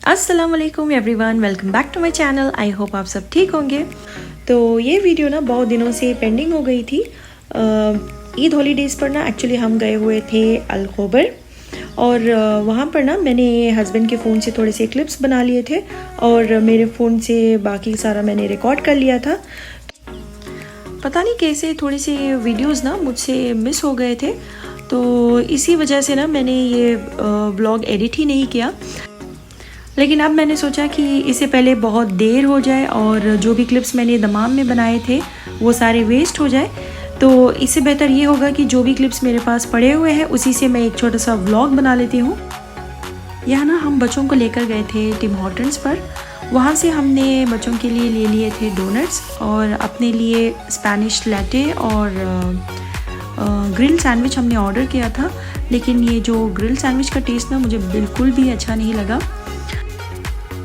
अस्सलाम वालेकुम everyone, welcome back to my channel. I hope आप सब ठीक होंगे। तो ये वीडियो ना बहुत दिनों से पेंडिंग हो गई थी। ईद हॉलीडेज़ पर ना एक्चुअली हम गए हुए थे अल खोबर और वहाँ पर ना मैंने हस्बैंड के फ़ोन से थोड़े से क्लिप्स बना लिए थे और मेरे फ़ोन से बाकी सारा मैंने रिकॉर्ड कर लिया था। पता नहीं कैसे थोड़े से वीडियोस ना मुझसे मिस हो गए थे, तो इसी वजह से ना मैंने ये व्लॉग एडिट ही नहीं किया। लेकिन अब मैंने सोचा कि इससे पहले बहुत देर हो जाए और जो भी क्लिप्स मैंने दमाम में बनाए थे वो सारे वेस्ट हो जाए, तो इससे बेहतर ये होगा कि जो भी क्लिप्स मेरे पास पड़े हुए हैं उसी से मैं एक छोटा सा व्लॉग बना लेती हूँ। यहाँ ना हम बच्चों को लेकर गए थे टिम हॉर्टन्स पर। वहाँ से हमने बच्चों के लिए ले लिए थे डोनट्स और अपने लिए स्पेनिश लैटे और ग्रिल सैंडविच हमने ऑर्डर किया था। लेकिन ये जो ग्रिल सैंडविच का टेस्ट ना मुझे बिल्कुल भी अच्छा नहीं लगा।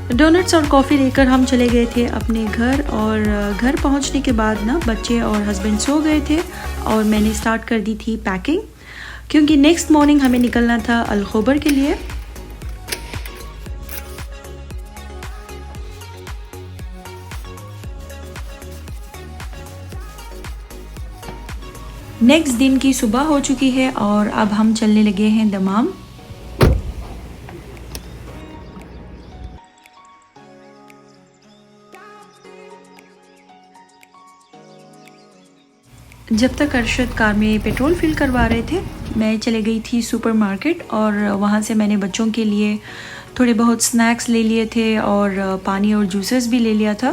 डोनट्स और कॉफ़ी लेकर हम चले गए थे अपने घर और घर पहुंचने के बाद ना बच्चे और हस्बैंड सो गए थे और मैंने स्टार्ट कर दी थी पैकिंग, क्योंकि नेक्स्ट मॉर्निंग हमें निकलना था अल खोबर के लिए। नेक्स्ट दिन की सुबह हो चुकी है और अब हम चलने लगे हैं दमाम। जब तक अरशद कार में पेट्रोल फिल करवा रहे थे, मैं चले गई थी सुपरमार्केट और वहाँ से मैंने बच्चों के लिए थोड़े बहुत स्नैक्स ले लिए थे और पानी और जूसेस भी ले लिया था।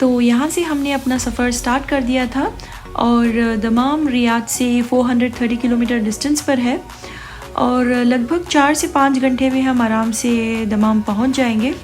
तो यहाँ से हमने अपना सफ़र स्टार्ट कर दिया था और दमाम रियाद से 430 किलोमीटर डिस्टेंस पर है और लगभग 4 से 5 घंटे में हम आराम से दमाम पहुँच जाएंगे।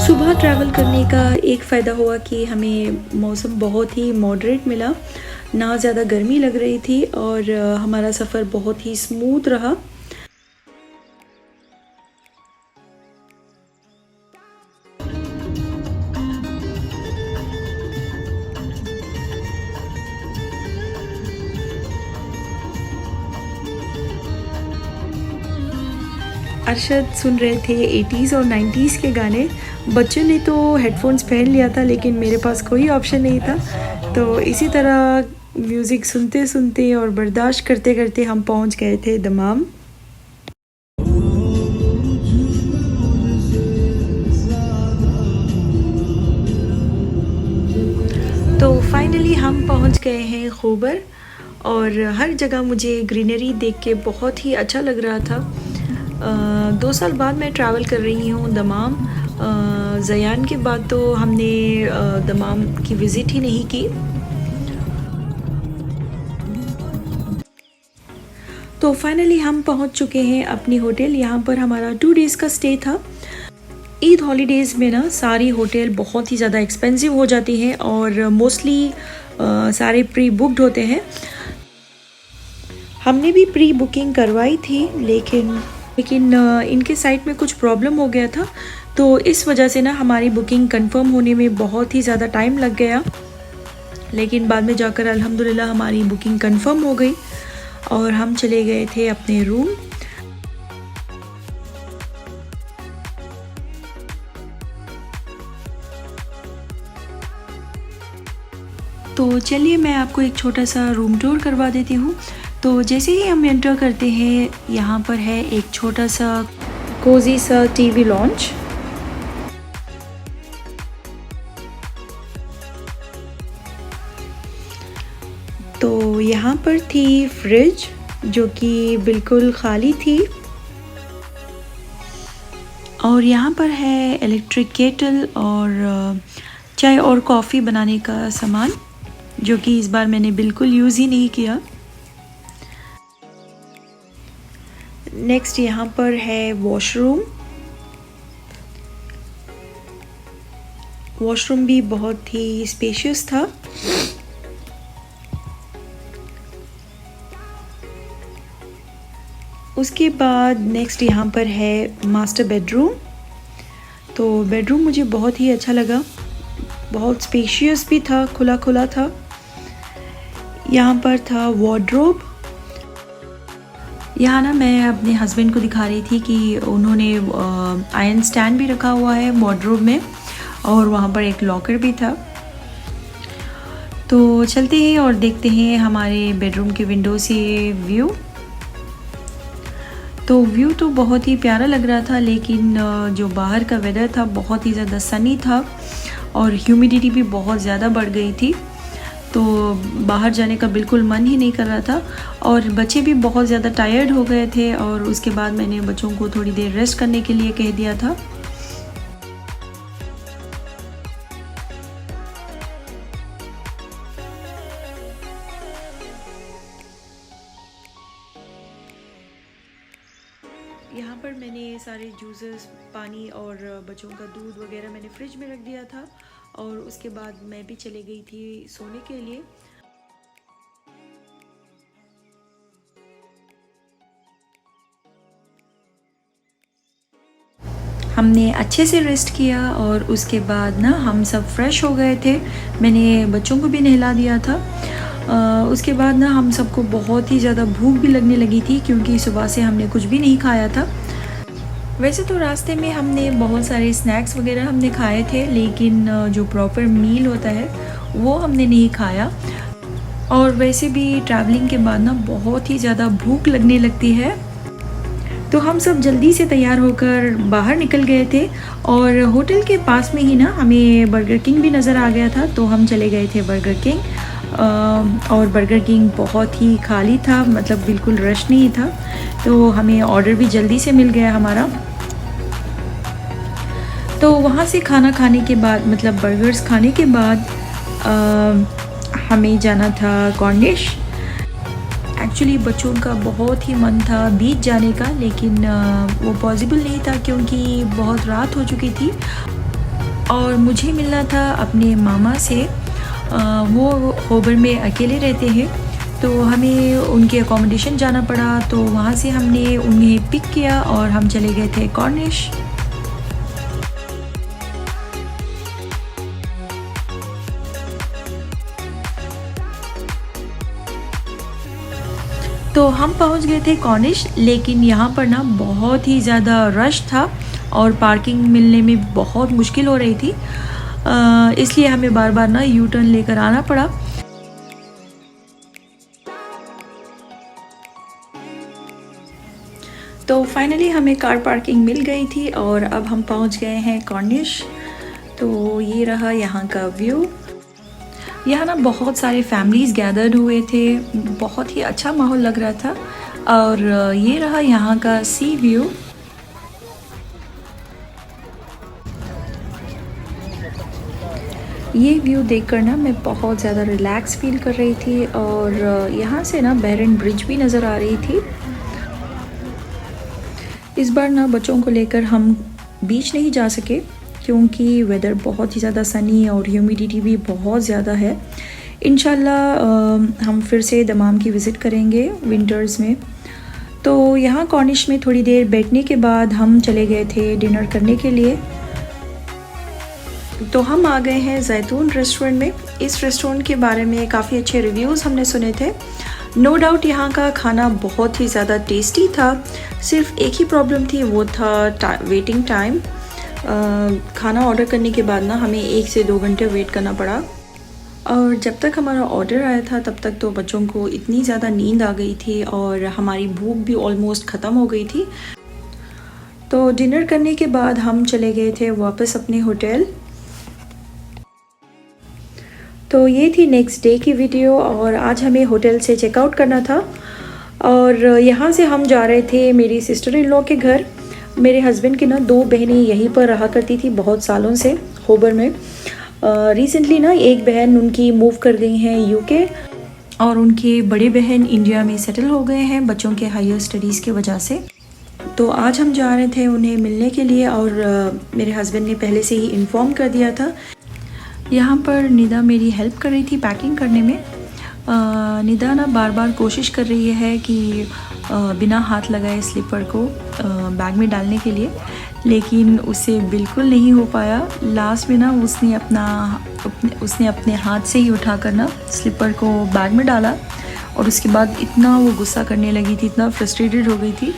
सुबह ट्रैवल करने का एक फ़ायदा हुआ कि हमें मौसम बहुत ही मॉडरेट मिला, ना ज़्यादा गर्मी लग रही थी और हमारा सफ़र बहुत ही स्मूथ रहा। अरशद सुन रहे थे 80s और 90s के गाने। बच्चों ने तो हेडफोन्स पहन लिया था लेकिन मेरे पास कोई ऑप्शन नहीं था, तो इसी तरह म्यूज़िक सुनते सुनते और बर्दाश्त करते करते हम पहुंच गए थे दमाम। तो फाइनली हम पहुंच गए हैं खोबर और हर जगह मुझे ग्रीनरी देख के बहुत ही अच्छा लग रहा था। 2 साल बाद मैं ट्रैवल कर रही हूँ दमाम। ज़यान के बाद तो हमने दमाम की विज़िट ही नहीं की। तो फाइनली हम पहुँच चुके हैं अपनी होटल। यहाँ पर हमारा 2 डेज़ का स्टे था। ईद हॉलीडेज़ में ना सारी होटल बहुत ही ज़्यादा एक्सपेंसिव हो जाती हैं और मोस्टली सारे प्री बुक्ड होते हैं। हमने भी प्री बुकिंग करवाई थी लेकिन इनके साइट में कुछ प्रॉब्लम हो गया था, तो इस वजह से ना हमारी बुकिंग कंफर्म होने में बहुत ही ज़्यादा टाइम लग गया। लेकिन बाद में जाकर अल्हम्दुलिल्लाह हमारी बुकिंग कंफर्म हो गई और हम चले गए थे अपने रूम। तो चलिए मैं आपको एक छोटा सा रूम टूर करवा देती हूँ। तो जैसे ही हम एंटर करते हैं, यहाँ पर है एक छोटा सा कोजी सा टीवी लॉन्च। तो यहाँ पर थी फ्रिज जो कि बिल्कुल खाली थी और यहाँ पर है इलेक्ट्रिक केटल और चाय और कॉफ़ी बनाने का सामान। जो कि इस बार मैंने बिल्कुल यूज़ ही नहीं किया। नेक्स्ट यहाँ पर है वॉशरूम। वॉशरूम भी बहुत ही स्पेशियस था। उसके बाद नेक्स्ट यहाँ पर है मास्टर बेडरूम। तो बेडरूम मुझे बहुत ही अच्छा लगा, बहुत स्पेशियस भी था, खुला खुला था। यहाँ पर था वार्डरोब। यहाँ ना मैं अपने हस्बैंड को दिखा रही थी कि उन्होंने आयरन स्टैंड भी रखा हुआ है वार्डरोब में, और वहाँ पर एक लॉकर भी था। तो चलते हैं और देखते हैं हमारे बेडरूम के विंडो से व्यू। तो व्यू तो बहुत ही प्यारा लग रहा था, लेकिन जो बाहर का वेदर था बहुत ही ज़्यादा सनी था और ह्यूमिडिटी भी बहुत ज़्यादा बढ़ गई थी। तो बाहर जाने का बिल्कुल मन ही नहीं कर रहा था, और बच्चे भी बहुत ज़्यादा टायर्ड हो गए थे। और उसके बाद मैंने बच्चों को थोड़ी देर रेस्ट करने के लिए कह दिया था। यहाँ पर मैंने सारे जूसेस, पानी और बच्चों का दूध वगैरह मैंने फ्रिज में रख दिया था, और उसके बाद मैं भी चली गई थी सोने के लिए। हमने अच्छे से रेस्ट किया और उसके बाद ना हम सब फ्रेश हो गए थे। मैंने बच्चों को भी नहला दिया था। उसके बाद ना हम सबको बहुत ही ज़्यादा भूख भी लगने लगी थी, क्योंकि सुबह से हमने कुछ भी नहीं खाया था। वैसे तो रास्ते में हमने बहुत सारे स्नैक्स वगैरह हमने खाए थे, लेकिन जो प्रॉपर मील होता है वो हमने नहीं खाया। और वैसे भी ट्रैवलिंग के बाद ना बहुत ही ज़्यादा भूख लगने लगती है। तो हम सब जल्दी से तैयार होकर बाहर निकल गए थे, और होटल के पास में ही ना हमें बर्गर किंग भी नज़र आ गया था। तो हम चले गए थे बर्गर किंग, और बर्गर किंग बहुत ही खाली था, मतलब बिल्कुल रश नहीं था। तो हमें ऑर्डर भी जल्दी से मिल गया हमारा। तो वहाँ से खाना खाने के बाद, मतलब बर्गर्स खाने के बाद हमें जाना था कॉर्निश। एक्चुअली बच्चों का बहुत ही मन था बीच जाने का, लेकिन वो पॉसिबल नहीं था क्योंकि बहुत रात हो चुकी थी, और मुझे मिलना था अपने मामा से। वो होबर में अकेले रहते हैं, तो हमें उनके अकोमोडेशन जाना पड़ा। तो वहाँ से हमने उन्हें पिक किया और हम चले गए थे कॉर्निश। तो हम पहुंच गए थे कॉर्निश, लेकिन यहाँ पर ना बहुत ही ज़्यादा रश था और पार्किंग मिलने में बहुत मुश्किल हो रही थी, इसलिए हमें बार बार ना यू टर्न लेकर आना पड़ा। तो फाइनली हमें कार पार्किंग मिल गई थी, और अब हम पहुंच गए हैं कॉर्निश। तो ये रहा यहाँ का व्यू। यहाँ ना बहुत सारे फैमिलीज़ गैदर्ड हुए थे, बहुत ही अच्छा माहौल लग रहा था। और ये रहा यहाँ का सी व्यू। ये व्यू देखकर ना मैं बहुत ज़्यादा रिलैक्स फील कर रही थी, और यहाँ से ना बैरन ब्रिज भी नज़र आ रही थी। इस बार ना बच्चों को लेकर हम बीच नहीं जा सके, क्योंकि वेदर बहुत ही ज़्यादा सनी और ह्यूमिडिटी भी बहुत ज़्यादा है। इंशाल्लाह हम फिर से दमाम की विज़िट करेंगे विंटर्स में। तो यहाँ कॉर्निश में थोड़ी देर बैठने के बाद हम चले गए थे डिनर करने के लिए। तो हम आ गए हैं जैतून रेस्टोरेंट में। इस रेस्टोरेंट के बारे में काफ़ी अच्छे रिव्यूज़ हमने सुने थे। नो डाउट यहाँ का खाना बहुत ही ज़्यादा टेस्टी था। सिर्फ एक ही प्रॉब्लम थी, वो था वेटिंग टाइम। खाना ऑर्डर करने के बाद ना हमें 1 से 2 घंटे वेट करना पड़ा, और जब तक हमारा ऑर्डर आया था तब तक तो बच्चों को इतनी ज़्यादा नींद आ गई थी और हमारी भूख भी ऑलमोस्ट ख़त्म हो गई थी। तो डिनर करने के बाद हम चले गए थे वापस अपने होटल। तो ये थी नेक्स्ट डे की वीडियो, और आज हमें होटल से चेकआउट करना था, और यहाँ से हम जा रहे थे मेरी सिस्टर इन लॉ के घर। मेरे हस्बैंड की ना 2 बहनें यहीं पर रहा करती थी बहुत सालों से होबर में। रिसेंटली ना एक बहन उनकी मूव कर गई हैं यूके और उनके बड़े बहन इंडिया में सेटल हो गए हैं बच्चों के हायर स्टडीज़ की वजह से। तो आज हम जा रहे थे उन्हें मिलने के लिए और मेरे हस्बैंड ने पहले से ही इन्फॉर्म कर दिया था। यहाँ पर निदा मेरी हेल्प कर रही थी पैकिंग करने में। निदा ना बार बार कोशिश कर रही है कि बिना हाथ लगाए स्लीपर को बैग में डालने के लिए, लेकिन उसे बिल्कुल नहीं हो पाया। लास्ट में ना उसने अपने हाथ से ही उठाकर ना स्लीपर को बैग में डाला और उसके बाद इतना वो गुस्सा करने लगी थी, इतना फ्रस्ट्रेटेड हो गई थी।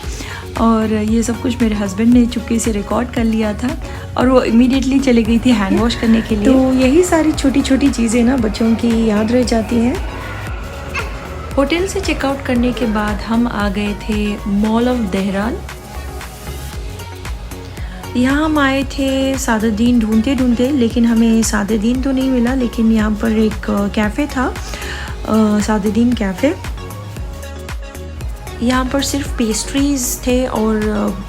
और ये सब कुछ मेरे हस्बैंड ने चुपके से रिकॉर्ड कर लिया था और वो इमीडिएटली चली गई थी हैंड वॉश करने के लिए। तो यही सारी छोटी छोटी चीज़ें ना बच्चों की याद रह जाती हैं। होटल से चेकआउट करने के बाद हम आ गए थे मॉल ऑफ देहरान। यहाँ हम आए थे सादुद्दीन ढूंढते ढूंढते, लेकिन हमें सादुद्दीन तो नहीं मिला, लेकिन यहाँ पर एक कैफ़े था, सादुद्दीन कैफ़े। यहाँ पर सिर्फ पेस्ट्रीज़ थे और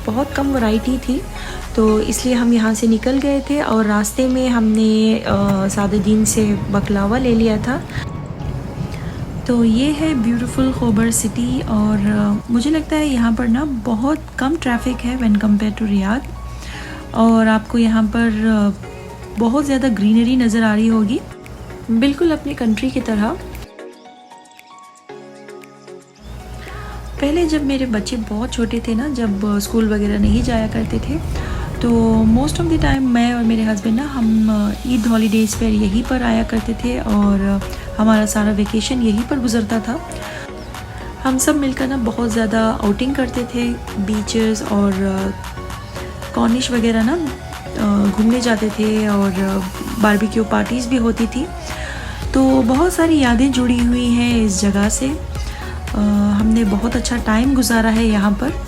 बहुत कम वैरायटी थी, तो इसलिए हम यहाँ से निकल गए थे और रास्ते में हमने सादुद्दीन से बकलावा ले लिया था। तो ये है ब्यूटीफुल खैबर सिटी और मुझे लगता है यहाँ पर ना बहुत कम ट्रैफिक है व्हेन कंपेयर टू रियाद, और आपको यहाँ पर बहुत ज़्यादा ग्रीनरी नज़र आ रही होगी, बिल्कुल अपनी कंट्री की तरह। पहले जब मेरे बच्चे बहुत छोटे थे ना, जब स्कूल वगैरह नहीं जाया करते थे, तो मोस्ट ऑफ द टाइम मैं और मेरे हस्बैंड ना हम ईद हॉलीडेज़ पर यहीं पर आया करते थे और हमारा सारा वेकेशन यहीं पर गुजरता था। हम सब मिलकर ना बहुत ज़्यादा आउटिंग करते थे, बीचेस और कॉर्निश वगैरह ना घूमने जाते थे और बारबेक्यू पार्टीज़ भी होती थी। तो बहुत सारी यादें जुड़ी हुई हैं इस जगह से। हमने बहुत अच्छा टाइम गुजारा है यहाँ पर।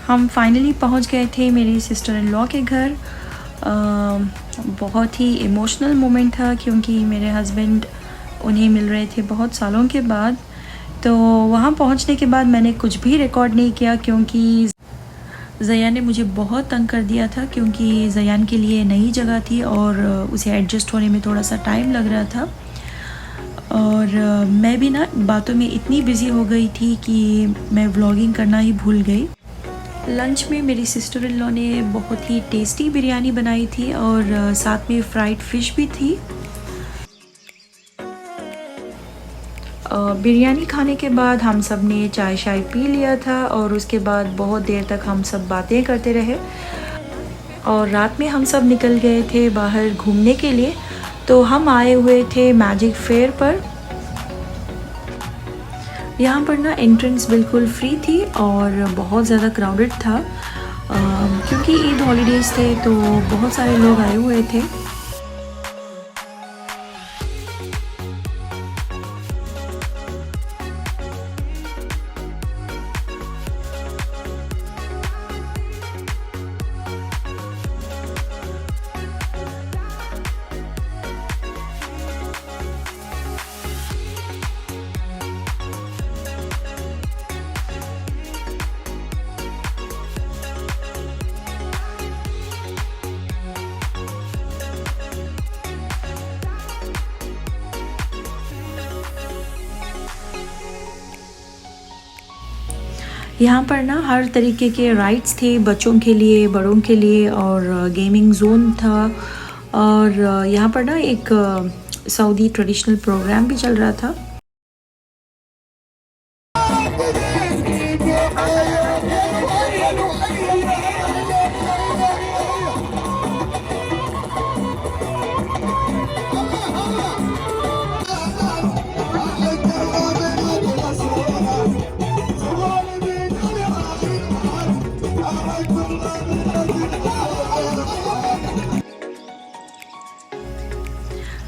हम फाइनली पहुँच गए थे मेरी सिस्टर इन लॉ के घर। बहुत ही इमोशनल मोमेंट था क्योंकि मेरे हस्बैंड उन्हें मिल रहे थे बहुत सालों के बाद। तो वहाँ पहुँचने के बाद मैंने कुछ भी रिकॉर्ड नहीं किया क्योंकि ज़यान ने मुझे बहुत तंग कर दिया था, क्योंकि ज़यान के लिए नई जगह थी और उसे एडजस्ट होने में थोड़ा सा टाइम लग रहा था। और मैं भी ना बातों में इतनी बिज़ी हो गई थी कि मैं व्लॉगिंग करना ही भूल गई। लंच में मेरी सिस्टर इन लॉ ने बहुत ही टेस्टी बिरयानी बनाई थी और साथ में फ्राइड फ़िश भी थी। बिरयानी खाने के बाद हम सब ने चाय शाय पी लिया था और उसके बाद बहुत देर तक हम सब बातें करते रहे और रात में हम सब निकल गए थे बाहर घूमने के लिए। तो हम आए हुए थे मैजिक फेयर पर। यहाँ पर ना एंट्रेंस बिल्कुल फ्री थी और बहुत ज़्यादा क्राउडेड था क्योंकि ईद हॉलीडेज़ थे तो बहुत सारे लोग आए हुए थे। यहाँ पर ना हर तरीके के राइड्स थे, बच्चों के लिए, बड़ों के लिए, और गेमिंग जोन था। और यहाँ पर ना एक सऊदी ट्रेडिशनल प्रोग्राम भी चल रहा था।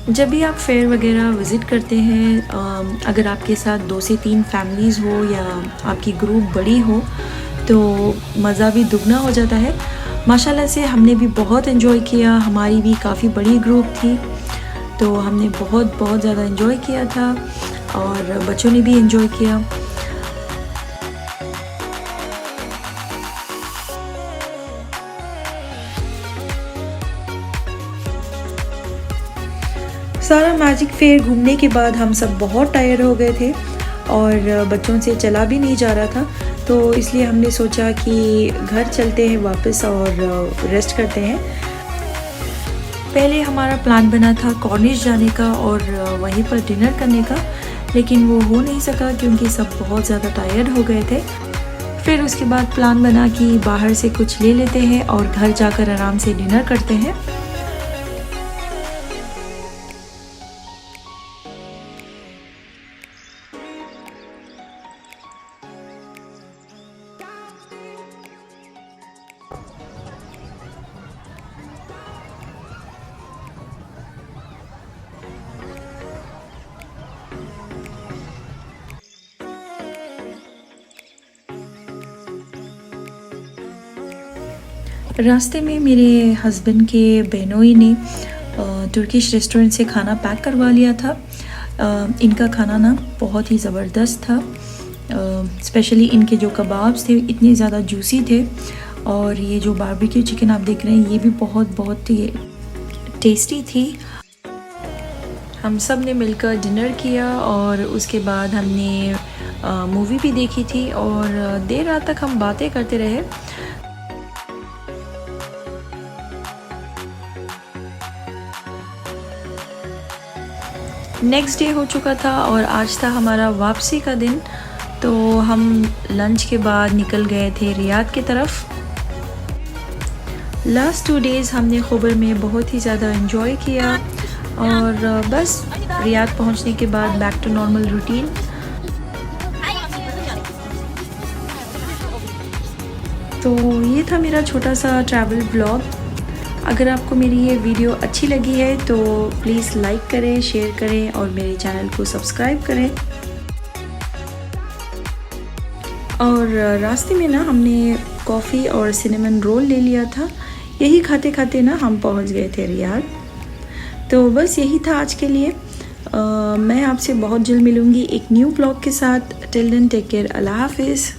जब भी आप फेयर वगैरह विज़िट करते हैं, अगर आपके साथ 2 से 3 फैमिलीज़ हो या आपकी ग्रुप बड़ी हो तो मज़ा भी दुगना हो जाता है। माशाल्लाह से हमने भी बहुत एंजॉय किया, हमारी भी काफ़ी बड़ी ग्रुप थी, तो हमने बहुत ज़्यादा एंजॉय किया था और बच्चों ने भी एंजॉय किया। सारा मैजिक फेयर घूमने के बाद हम सब बहुत टायर्ड हो गए थे और बच्चों से चला भी नहीं जा रहा था, तो इसलिए हमने सोचा कि घर चलते हैं वापस और रेस्ट करते हैं। पहले हमारा प्लान बना था कॉर्निश जाने का और वहीं पर डिनर करने का, लेकिन वो हो नहीं सका क्योंकि सब बहुत ज़्यादा टायर्ड हो गए थे। फिर उसके बाद प्लान बना कि बाहर से कुछ ले लेते हैं और घर जाकर आराम से डिनर करते हैं। रास्ते में मेरे हस्बैंड के बहनोई ने तुर्किश रेस्टोरेंट से खाना पैक करवा लिया था। इनका खाना ना बहुत ही ज़बरदस्त था, स्पेशली इनके जो कबाब्स थे इतने ज़्यादा जूसी थे और ये जो बारबेक्यू चिकन आप देख रहे हैं ये भी बहुत ही टेस्टी थी। हम सब ने मिलकर डिनर किया और उसके बाद हमने मूवी भी देखी थी और देर रात तक हम बातें करते रहे। नेक्स्ट डे हो चुका था और आज था हमारा वापसी का दिन, तो हम लंच के बाद निकल गए थे रियाद की तरफ। लास्ट 2 डेज़ हमने ख़ुबर में बहुत ही ज़्यादा एंजॉय किया और बस रियाद पहुंचने के बाद बैक टू नॉर्मल रूटीन। तो ये था मेरा छोटा सा ट्रैवल ब्लॉग। अगर आपको मेरी ये वीडियो अच्छी लगी है तो प्लीज़ लाइक करें, शेयर करें और मेरे चैनल को सब्सक्राइब करें। और रास्ते में ना हमने कॉफ़ी और सिनेमन रोल ले लिया था, यही खाते खाते ना हम पहुंच गए थे रियाद। तो बस यही था आज के लिए। मैं आपसे बहुत जल्द मिलूँगी एक न्यू ब्लॉग के साथ। टिल देन टेक केयर, अल्लाह हाफिज़।